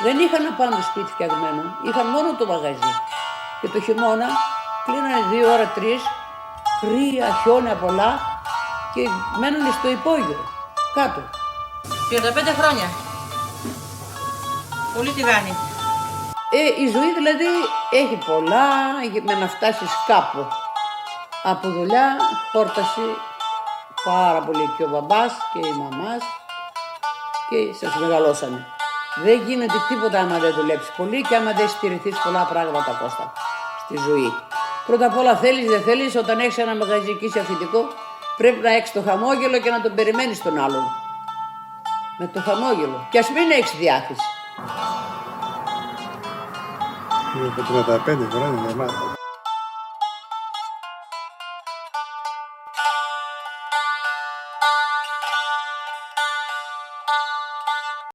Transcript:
Δεν είχαν απάνω σπίτι φτιαγμένο, είχαν μόνο το μαγαζί. Και το χειμώνα κλείνανε 2 ώρα, 3, κρύα, χιόνια πολλά και μένανε στο υπόγειο, κάτω. 35 χρόνια. Πολύ τηγάνι. Η ζωή δηλαδή έχει πολλά με να φτάσεις κάπου. Από δουλειά χόρτασε πάρα πολύ και ο μπαμπάς και η μαμάς και σας μεγαλώσανε. Δεν γίνεται τίποτα άμα δεν δουλέψεις πολύ και άμα δεν στηριχθείς πολλά πράγματα, Κώστα, στη ζωή. Πρώτα απ' όλα θέλεις, δεν θέλεις, όταν έχεις ένα μαγαζί και είσαι αφεντικό, πρέπει να έχεις το χαμόγελο και να τον περιμένεις τον άλλον. Με το χαμόγελο. Και ας μην έχεις διάθεση. Είναι από 35 χρόνια,